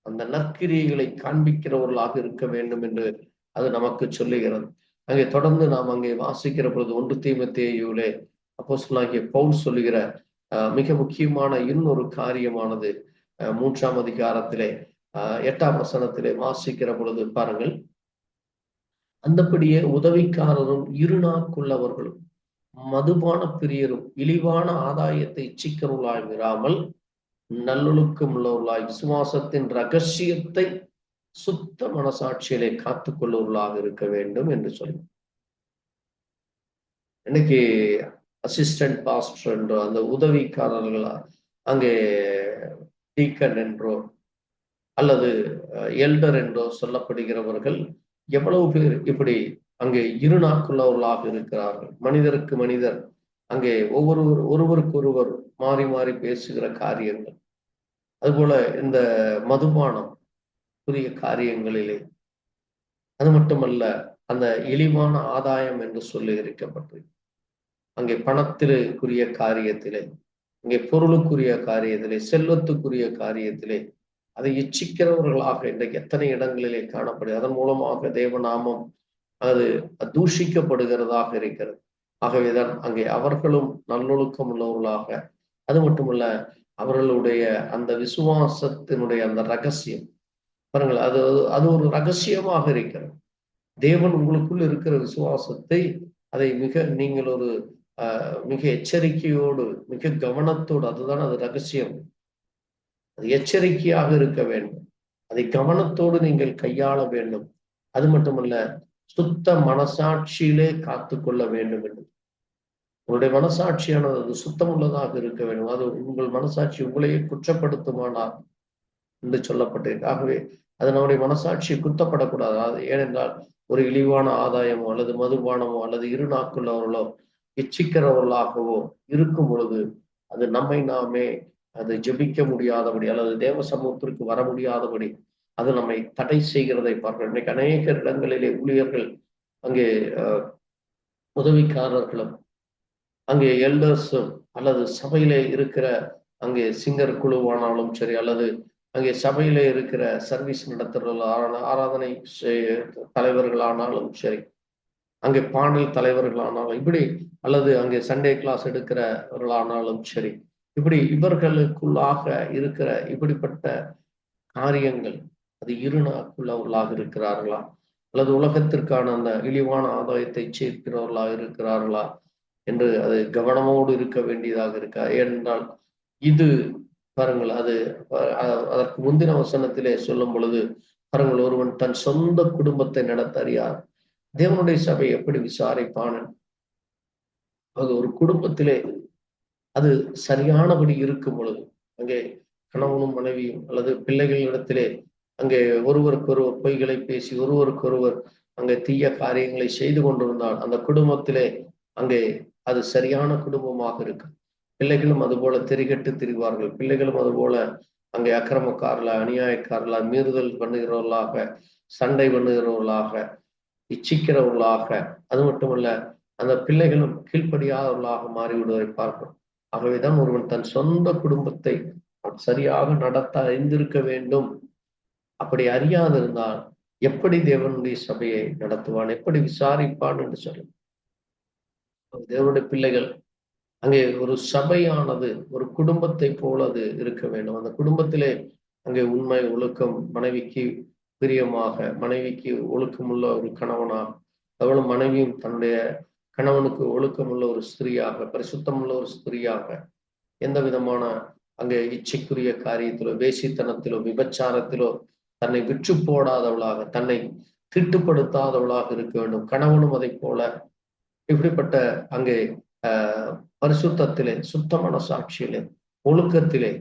அந்த நற்கிரியைகளை காண்பிக்கிறவர்களாக இருக்க வேண்டும் என்று அது நமக்கு சொல்லுகிறது. அங்கே தொடர்ந்து நாம் அங்கே வாசிக்கிற பொழுது 1 தீமோத்தேயுவிலே அப்போஸ்தலனாகிய பவுல் சொல்லுகிற மிக முக்கியமான இன்னொரு காரியமானது 3ஆம் அதிகாரத்திலே 8ஆம் வசனத்திலே வாசிக்கிற பொழுது பாருங்கள், அந்தபடியே உதவிக்காரரும் இருநாக்குள்ளவர்களும் மதுபான பிரியரும் இழிவான ஆதாயத்தை இச்சிக்கிறவர்களாய் இராமல் நல்லொழுக்கம் உள்ளவர்களாய் விசுவாசத்தின் ரகசியத்தை சுத்த மனசாட்சியிலே காத்துக்கொள்ளுவர்களாக இருக்க வேண்டும் என்று சொல்லி, இன்னைக்கு அசிஸ்டன்ட் பாஸ்டர் என்றோ, அந்த உதவிக்காரர்களா, அங்கே டீக்கன் என்றோ அல்லது எல்டர் என்றோ சொல்லப்படுகிறவர்கள் எவ்வளவு பேர் இப்படி அங்கே இருநாக்குள்ளவர்களாக இருக்கிறார்கள். மனிதருக்கு மனிதர் அங்கே ஒருவருக்கு ஒருவர் மாறி மாறி பேசுகிற காரியங்கள், அதுபோல இந்த மதுபானம் புதிய காரியங்களிலே, அது மட்டுமல்ல அந்த இழிவான ஆதாயம் என்று சொல்லி இருக்கப்பட்டு அங்கே பணத்திற்குரிய காரியத்திலே, இங்கே பொருளுக்குரிய காரியத்திலே, செல்வத்துக்குரிய காரியத்திலே அதை இச்சிக்கிறவர்களாக இன்றைக்கு எத்தனை இடங்களிலே காணப்படுது. அதன் மூலமாக தேவநாமம் அது தூஷிக்கப்படுகிறதாக இருக்கிறது. ஆகவேதான் அங்கே அவர்களும் நல்லொழுக்கம் உள்ளவர்களாக, அது மட்டுமல்ல அவர்களுடைய அந்த விசுவாசத்தினுடைய அந்த ரகசியம் பாருங்கள், அது அது ஒரு ரகசியமாக இருக்கிறது. தேவன் உங்களுக்குள் இருக்கிற விசுவாசத்தை அதை நீங்கள் ஒரு மிக எச்சரிக்கையோடு, மிக கவனத்தோடு, அதுதான் அது ரகசியம், அது எச்சரிக்கையாக இருக்க வேண்டும், அதை கவனத்தோடு நீங்கள் கையாள வேண்டும். அது மட்டுமல்ல சுத்த மனசாட்சியிலே காத்து கொள்ள வேண்டும் என்று. உங்களுடைய மனசாட்சியானது அது சுத்தம் உள்ளதாக இருக்க வேண்டும். அது உங்கள் மனசாட்சி உங்களையே குற்றப்படுத்துமானால் என்று சொல்லப்பட்டிருக்கு. ஆகவே அது நம்முடைய மனசாட்சியை குத்தப்படக்கூடாது. அது ஏனென்றால் ஒரு இழிவான ஆதாயமோ அல்லது மதுபானமோ அல்லது இருநாக்குள்ளவர்களோ இச்சிக்கிறவர்களாகவோ இருக்கும் பொழுது அது நம்மை நாமே அது ஜெபிக்க முடியாதபடி அல்லது தேவ சமூகத்திற்கு வர முடியாதபடி அது நம்மை தடை செய்கிறதை பார்க்கிறோம். இன்னைக்கு அநேக இடங்களிலே ஊழியர்கள், அங்கே உதவிக்காரர்களும், அங்கே எல்டர்ஸும், அல்லது சபையிலே இருக்கிற அங்கே சிங்கர் குழுவானாலும் சரி, அல்லது அங்கே சபையிலே இருக்கிற சர்வீஸ் நடத்துறவர்கள், ஆராதனை தலைவர்களானாலும் சரி, அங்கே பாடல் தலைவர்களானாலும் இப்படி, அல்லது அங்கே சண்டே கிளாஸ் எடுக்கிறவர்களானாலும் சரி, இப்படி இவர்களுக்குள்ளாக இருக்கிற இப்படிப்பட்ட காரியங்கள் அது இருநாக்குள்ளவர்களாக இருக்கிறார்களா, அல்லது உலகத்திற்கான அந்த இழிவான ஆதாயத்தை சேர்க்கிறவர்களாக இருக்கிறார்களா என்று அது கவனமோடு இருக்க வேண்டியதாக இருக்கா. ஏனென்றால் இது பாருங்கள், அது அதற்கு முந்தின வசனத்திலே சொல்லும் பொழுது பாருங்கள், ஒருவன் தன் சொந்த குடும்பத்தை நடத்த அறியார், தேவனுடைய சபை எப்படி விசாரிப்பான்? அது ஒரு குடும்பத்திலே அது சரியானபடி இருக்கும் பொழுது, அங்கே கணவனும் மனைவியும் அல்லது பிள்ளைகளிடத்திலே அங்கே ஒருவருக்கொருவர் பொய்களை பேசி ஒருவருக்கொருவர் அங்கே தீய காரியங்களை செய்து கொண்டிருந்தால் அந்த குடும்பத்திலே அங்கே அது சரியான குடும்பமாக இருக்கும். பிள்ளைகளும் அதுபோல திரிகட்டு திரிவார்கள். பிள்ளைகளும் அதுபோல அங்கே அக்கிரமக்காரர்களா, அநியாயக்காரர்களா, மீறுதல் பண்ணுகிறவர்களாக, சண்டை பண்ணுகிறவர்களாக, இச்சிக்கிறவர்களாக, அது மட்டுமல்ல அந்த பிள்ளைகளும் கீழ்ப்படியாதவர்களாக மாறிவிடுவதை பார்க்கிறோம். ஆகவேதான் ஒருவன் தன் சொந்த குடும்பத்தை சரியாக நடத்த அறிந்திருக்க வேண்டும். அப்படி அறியாதிருந்தால் எப்படி தேவனுடைய சபையை நடத்துவான், எப்படி விசாரிப்பான் என்று சொல்லும். தேவனுடைய பிள்ளைகள் அங்கே ஒரு சபையானது ஒரு குடும்பத்தை போல அது இருக்க வேண்டும். அந்த குடும்பத்திலே அங்கே உண்மை, ஒழுக்கம், மனைவிக்கு பிரியமாக, மனைவிக்கு ஒழுக்கமுள்ள ஒரு கணவனாக, அவளும் மனைவியும் தன்னுடைய கணவனுக்கு ஒழுக்கமுள்ள ஒரு ஸ்திரீயாக, பரிசுத்தமுள்ள ஒரு ஸ்திரீயாக, எந்த விதமான அங்கே இச்சைக்குரிய காரியத்திலோ, வேசித்தனத்திலோ, விபச்சாரத்திலோ தன்னை விற்று போடாதவளாக, தன்னை திட்டுப்படுத்தாதவளாக இருக்க வேண்டும். கணவனும் அதை போல இப்படிப்பட்ட அங்கே பரிசுத்தத்திலே, சுத்தமான சாட்சியிலே, ஒழுக்கத்திலே,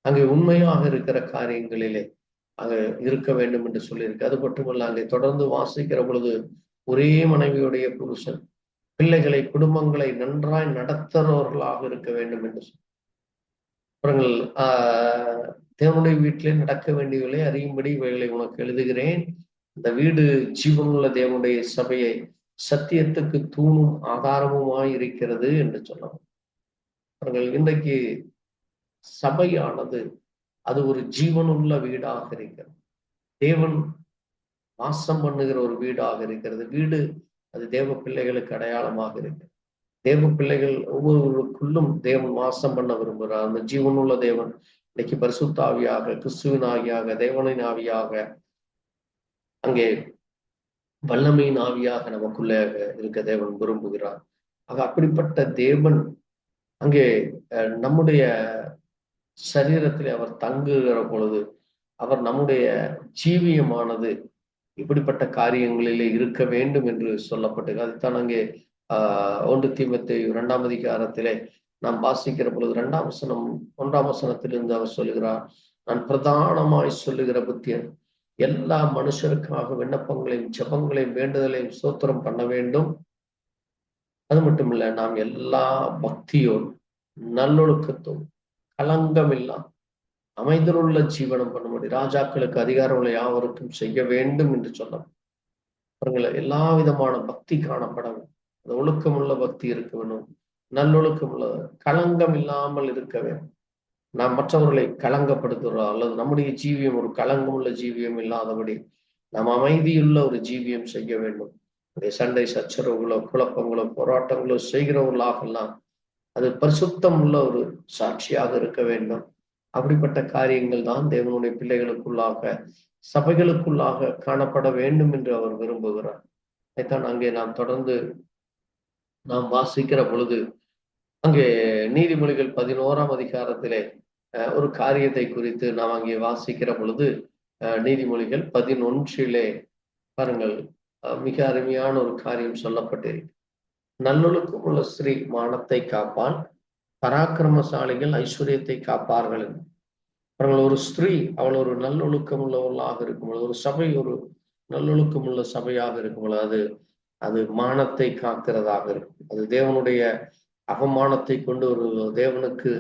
அங்கே உண்மையாக இருக்கிற காரியங்களிலே அங்கே இருக்க வேண்டும் என்று சொல்லியிருக்கு. அது மட்டுமல்ல, அங்கே தொடர்ந்து வாசிக்கிற பொழுது ஒரே மனைவியுடைய புருஷன் பிள்ளைகளை, குடும்பங்களை நன்றாய் நடத்துறவர்களாக இருக்க வேண்டும் என்று அப்புறங்கள் தேவனுடைய வீட்டிலே நடக்க வேண்டியவர்களை அறியும்படி இவைகளை உனக்கு எழுதுகிறேன். இந்த வீடு ஜீவனுள்ள தேவனுடைய சபையை சத்தியத்துக்கு தூணும் ஆதாரமுமாய் இருக்கிறது என்று சொல்லலாம். அவர்கள் இன்றைக்கு சபையானது அது ஒரு ஜீவனுள்ள வீடாக இருக்கிறது. தேவன் வாசம் பண்ணுகிற ஒரு வீடாக இருக்கிறது. வீடு அது தேவ பிள்ளைகளுக்கு அடையாளமாக இருக்கு. தேவ பிள்ளைகள் ஒவ்வொருவருக்குள்ளும் தேவன் வாசம் பண்ண விரும்புகிறார். அந்த ஜீவனுள்ள தேவன் இன்னைக்கு பரிசுத்த ஆவியாக, கிறிஸ்துவின் ஆவியாக, தேவனின் ஆவியாக, அங்கே வல்லமையின் ஆவியாக நமக்குள்ளே இருக்க தேவன் விரும்புகிறார். ஆக அப்படிப்பட்ட தேவன் அங்கே நம்முடைய சரீரத்திலே அவர் தங்குகிற பொழுது அவர் நம்முடைய ஜீவியமானது இப்படிப்பட்ட காரியங்களிலே இருக்க வேண்டும் என்று சொல்லப்பட்டது. அதுதான் அங்கே 1 தீமோத்தேயு 2ஆம் அதிகாரத்திலே நாம் வாசிக்கிற பொழுது 1ஆம் வசனத்திலிருந்து அவர் சொல்லுகிறார், நான் பிரதானமாய் சொல்லுகிற புத்தியன் எல்லா மனுஷருக்காக விண்ணப்பங்களையும் ஜெபங்களையும் வேண்டுதலையும் ஸ்தோத்திரம் பண்ண வேண்டும். அது மட்டும் இல்ல, நாம் எல்லா பக்தியோடும் நல்லொழுக்கத்தோடு களங்கமில்லா அமைதலுள்ள ஜீவனம் பண்ண முடியும். ராஜாக்களுக்கு அதிகாரம் உள்ள யாவருக்கும் செய்ய வேண்டும் என்று சொன்னோம். எல்லா விதமான பக்தி காணப்படும். அந்த ஒழுக்கமுள்ள பக்தி இருக்க வேண்டும், நல்லொழுக்கம் உள்ள, களங்கம் இல்லாமல் இருக்க வேண்டும். நாம் மற்றவர்களை களங்கப்படுத்துகிறோம் அல்லது நம்முடைய ஜீவியம் ஒரு களங்கமுள்ள ஜீவியம் இல்லாதபடி நாம் அமைதியுள்ள ஒரு ஜீவியம் செய்ய வேண்டும். சண்டை சச்சரவுகளோ, குழப்பங்களோ, போராட்டங்களோ செய்கிறவர்களாகலாம் அது பரிசுத்தம் உள்ள ஒரு சாட்சியாக இருக்க வேண்டும். அப்படிப்பட்ட காரியங்கள் தான் தேவனுடைய பிள்ளைகளுக்குள்ளாக, சபைகளுக்குள்ளாக காணப்பட வேண்டும் என்று அவர் விரும்புகிறார். அதைத்தான் அங்கே நாம் தொடர்ந்து நாம் வாசிக்கிற பொழுது அங்கே நீதிமொழிகள் 11ஆம் அதிகாரத்திலே ஒரு காரியத்தை குறித்து நாம் அங்கே வாசிக்கிற பொழுது நீதிமொழிகள் 11 பாருங்கள், மிக அருமையான ஒரு காரியம் சொல்லப்பட்டிருக்கு. நல்லொழுக்கம் உள்ள ஸ்திரீ மானத்தை காப்பால், பராக்கிரமசாலிகள் ஐஸ்வர்யத்தை காப்பார்கள். அவர்கள் ஒரு ஸ்திரீ அவள் ஒரு நல்லொழுக்கம் உள்ளவர்களாக இருக்கும் பொழுது, ஒரு சபை ஒரு நல்லொழுக்கம் உள்ள சபையாக இருக்கும் பொழுது அது மானத்தை காக்கிறதாக இருக்கும். அது தேவனுடைய அவமானத்தை கொண்டு ஒரு தேவனுக்கு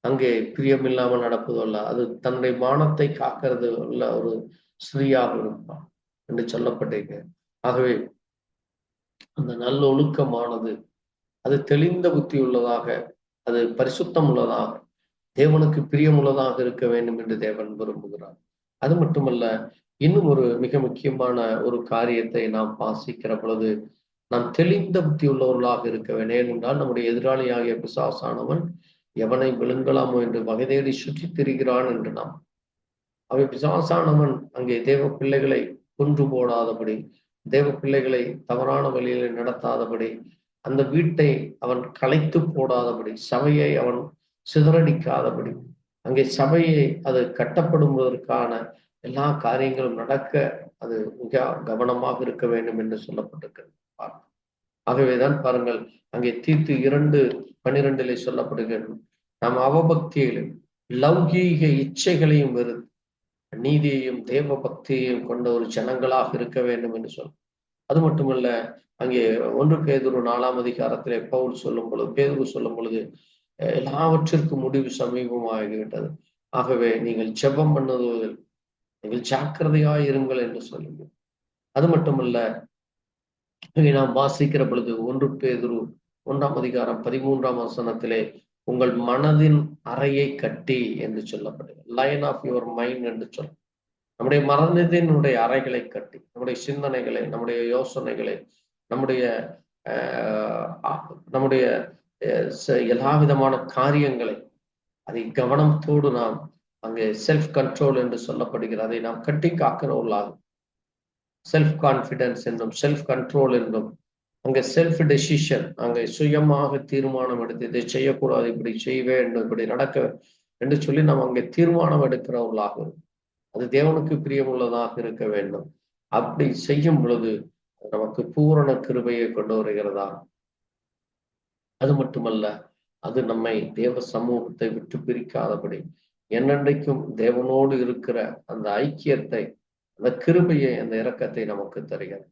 அங்கே பிரியமில்லாமல் நடப்பதல்ல, அது தன்னுடைய மானத்தை காக்கிறது உள்ள ஒரு ஸ்திரீயாக இருப்பான் என்று சொல்லப்பட்டிருக்கு. ஆகவே அந்த நல்ல ஒழுக்கமானது அது தெளிந்த புத்தி உள்ளதாக, அது பரிசுத்தம் உள்ளதாக, தேவனுக்கு பிரியமுள்ளதாக இருக்க வேண்டும் என்று தேவன் விரும்புகிறார். அது மட்டுமல்ல, இன்னும் ஒரு மிக முக்கியமான ஒரு காரியத்தை நாம் வாசிக்கிற பொழுது நாம் தெளிந்த புத்தி உள்ளவர்களாக இருக்க வேண்டும். ஏனென்றால் நம்முடைய எதிராளியாகிய பிசாசானவன் எவனை விழுங்கலாமோ என்று வகை தேடி சுற்றி திரிகிறான் என்று நாம் அவை பிசாசானவன் அங்கே தேவ பிள்ளைகளை கொன்று போடாதபடி, தேவ பிள்ளைகளை தவறான வழியில நடத்தாதபடி, அந்த வீட்டை அவன் கலைத்து போடாதபடி, சபையை அவன் சிதறடிக்காதபடி, அங்கே சபையை அது கட்டப்படுவதற்கான எல்லா காரியங்களும் நடக்க அது மிக கவனமாக இருக்க வேண்டும் என்று சொல்லப்பட்டிருக்கிறது. ஆகவேதான் பாருங்கள், அங்கே தீத்து 2:12 சொல்லப்படுகிறது, நாம் அவபக்தியிலும் லௌகீக இச்சைகளையும் வெறுத்து நீதியையும் தேவ பக்தியையும் கொண்ட ஒரு ஜனங்களாக இருக்க வேண்டும் என்று சொல்ல. அது மட்டுமல்ல, அங்கே 1 பேதுரு 4 பவுல் சொல்லும் பொழுது, பேதுரு சொல்லும் பொழுது, எல்லாவற்றிற்கும் முடிவு சமீபமாகிவிட்டது, ஆகவே நீங்கள் ஜெபம் பண்ணுவதில் நீங்கள் ஜாக்கிரதையாய் இருங்கள் என்று சொல்லுங்க. அது மட்டுமல்ல, நாம் வாசிக்கிற பொழுது 1 பேதுரு 1:13 உங்கள் மனதின் அறையை கட்டி என்று சொல்லப்படுகிறது. லைன் ஆஃப் யுவர் மைண்ட் என்று சொல்ல. நம்முடைய மனதினுடைய அறைகளை கட்டி, நம்முடைய சிந்தனைகளை, நம்முடைய யோசனைகளை, நம்முடைய நம்முடைய எல்லா விதமான காரியங்களை அதை கவனத்தோடு நாம் அங்கே செல்ஃப் கண்ட்ரோல் என்று சொல்லப்படுகிறது, அதை நாம் கட்டி காக்கிறவர்களாகும். செல்ஃப் கான்பிடன்ஸ் என்றும் செல்ஃப் கண்ட்ரோல் என்றும், அங்கே செல்ஃப் டெசிஷன், அங்கே சுயமாக தீர்மானம் எடுத்து இதை செய்யக்கூடாது, இப்படி செய்ய வேண்டும், இப்படி நடக்க என்று சொல்லி நாம் அங்கே தீர்மானம் எடுக்கிறவர்களாகும். அது தேவனுக்கு பிரியமுள்ளதாக இருக்க வேண்டும். அப்படி செய்யும் பொழுது நமக்கு பூரண கிருபையை கொண்டு வருகிறதா. அது மட்டுமல்ல, அது நம்மை தேவ சமூகத்தை விட்டு பிரிக்காதபடி என்னென்றைக்கும் தேவனோடு இருக்கிற அந்த ஐக்கியத்தை, அந்த கிருபையை, அந்த இரக்கத்தை நமக்கு தருகிறது.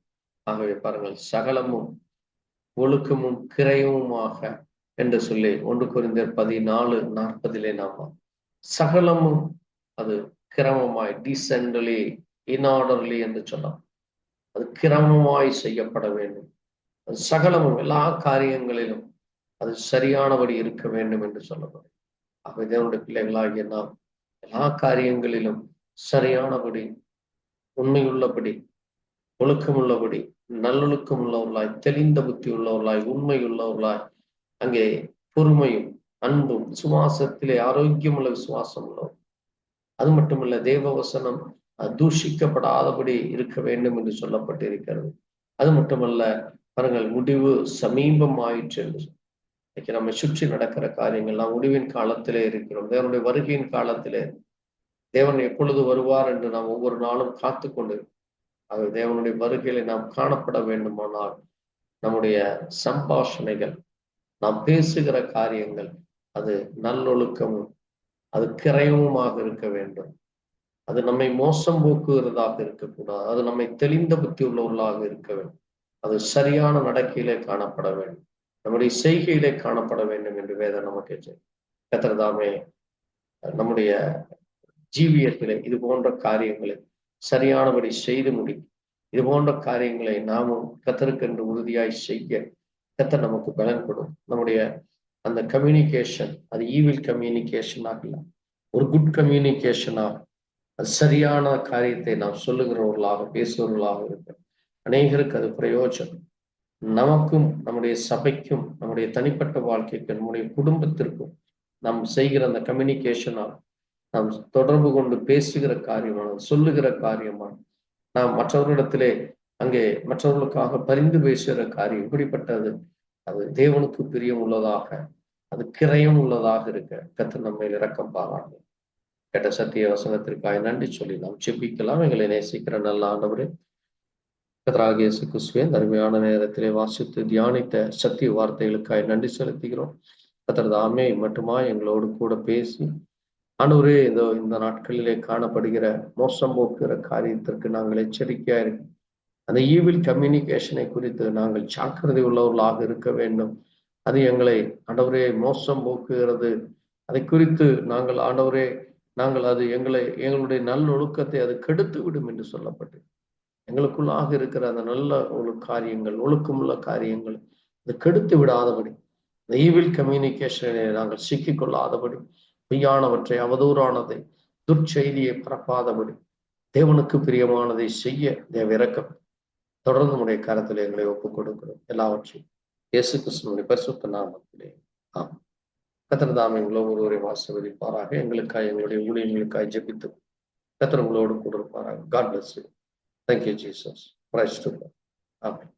ஆகவே பாருங்கள், சகலமும் ஒழுக்கமும் கிரயமுமாக என்று சொல்லி 1 கொரிந்தியர் 14:40 நாம சகலமும் அது கிரமமாய், டீசென்ட்லி, இன்ஆர்டர்லி என்று சொல்லலாம். அது கிரமமாய் செய்யப்பட வேண்டும். அது சகலமும் எல்லா காரியங்களிலும் அது சரியானபடி இருக்க வேண்டும் என்று சொல்லப்படும். ஆகவே தேவனுடைய பிள்ளைகளாகிய நாம் எல்லா காரியங்களிலும் சரியானபடி, உண்மையுள்ளபடி, ஒழுக்கமுள்ளபடி, நல்லொழுக்கம் உள்ளவர்களாய், தெளிந்த புத்தி உள்ளவர்களாய், உண்மை உள்ளவர்களாய், அங்கே பொறுமையும் அன்பும் விசுவாசத்திலே ஆரோக்கியமுள்ள விசுவாசம் உள்ளவர். அது மட்டுமல்ல, தேவ வசனம் தூஷிக்கப்படாதபடி இருக்க வேண்டும் என்று சொல்லப்பட்டிருக்கிறது. அது மட்டுமல்ல, பாருங்கள், முடிவு சமீபம் ஆயிற்று என்று. இன்னைக்கு நம்ம சுற்றி நடக்கிற காரியங்கள், நாம் முடிவின் காலத்திலே இருக்கிறோம். தேவனுடைய வருகையின் காலத்திலே, தேவன் எப்பொழுது வருவார் என்று நாம் ஒவ்வொரு நாளும் காத்து கொண்டு, அது தேவனுடைய வருகையில நாம் காணப்பட வேண்டுமானால் நம்முடைய சம்பாஷணைகள், நாம் பேசுகிற காரியங்கள், அது நல்லொழுக்கமும் அது கிரயமுமாக இருக்க வேண்டும். அது நம்மை மோசம் போக்குகிறதாக இருக்கக்கூடாது. அது நம்மை தெளிந்த புத்தி உள்ளவர்களாக இருக்க வேண்டும். அது சரியான நடக்கையிலே காணப்பட வேண்டும், நம்முடைய செய்கையிலே காணப்பட வேண்டும் என்று வேதம் நமக்கு கர்த்தர் தாமே நம்முடைய ஜீவியத்திலே இது போன்ற காரியங்களை சரியானபடி செய்து முடிக்கும். இது போன்ற காரியங்களை நாமும் கர்த்தருக்கென்று உறுதியாய் செய்ய கர்த்தர் நமக்கு பலன் கொடும். நம்முடைய அந்த கம்யூனிகேஷன், அது ஈவில் கம்யூனிகேஷன் ஆகல, ஒரு குட் கம்யூனிகேஷனாக, அது சரியான காரியத்தை நாம் சொல்லுகிறவர்களாக, பேசுகிறவர்களாக இருக்க அநேகருக்கு அது பிரயோஜனம். நமக்கும், நம்முடைய சபைக்கும், நம்முடைய தனிப்பட்ட வாழ்க்கைக்கு, நம்முடைய குடும்பத்திற்கும் நாம் செய்கிற அந்த கம்யூனிகேஷனால், நாம் தொடர்பு கொண்டு பேசுகிற காரியமான, சொல்லுகிற காரியமான, நாம் மற்றவர்களிடத்திலே அங்கே மற்றவர்களுக்காக பரிந்து பேசுகிற காரியம் இப்படிப்பட்டது, அது தேவனுக்கு பிரியம் உள்ளதாக, அது கிரயம் உள்ளதாக இருக்க கர்த்தர் நம்மை இரக்கம் பாராட்டு. கேட்ட சத்திய வசனத்திற்காக நன்றி சொல்லி நாம் ஜெபிக்கலாம். எங்களை நேசிக்கிற நல்ல ஆண்டவரே, கர்த்தராகிய இயேசு கிறிஸ்துவே, அருமையான நேரத்திலே வாசித்து தியானித்த சத்திய வார்த்தைகளுக்காக நன்றி செலுத்துகிறோம். கர்த்தர் தாமே மட்டுமா எங்களோடு கூட பேசி, ஆண்டவரே, இந்த நாட்களிலே காணப்படுகிற மோசம் போக்குகிற காரியத்திற்கு நாங்கள் எச்சரிக்கையா இருக்கோம். அந்த ஈவில் கம்யூனிகேஷனை குறித்து நாங்கள் ஜாக்கிரதை உள்ளவர்களாக இருக்க வேண்டும். அது எங்களை ஆண்டவரே மோசம் போக்குகிறது. அதை குறித்து நாங்கள் ஆண்டவரே, நாங்கள் அது எங்களுடைய நல்லொழுக்கத்தை அது கெடுத்து விடும் என்று சொல்லப்பட்டு, எங்களுக்குள்ளாக இருக்கிற அந்த நல்ல ஒரு காரியங்கள், ஒழுக்கமுள்ள காரியங்கள் அது கெடுத்து விடாதபடி, இந்த ஈவில் கம்யூனிகேஷனை நாங்கள் சிக்கிக்கொள்ளாதபடி, பொய்யானவற்றை, அவதூறானதை, துர்ச்செய்தியை பரப்பாதபடி, தேவனுக்கு பிரியமானதை செய்ய தேவ இரக்கம் தொடர்ந்து நம்முடைய கரத்தில் எங்களை ஒப்புக் கொடுக்கிறோம். எல்லாவற்றையும் இயேசு கிறிஸ்துவினுடைய பரிசுத்த நாமத்திலே ஆமென். கர்த்தர் தாமே ஒருவரை ஆசீர்வதிப்பாராக. எங்களுக்காக, எங்களுடைய ஊழியர்களுக்காக ஜெபித்து கர்த்தர் உங்களோடு கூட இருப்பாராக. God bless you. Thank you, Jesus. Praise to God. Amen.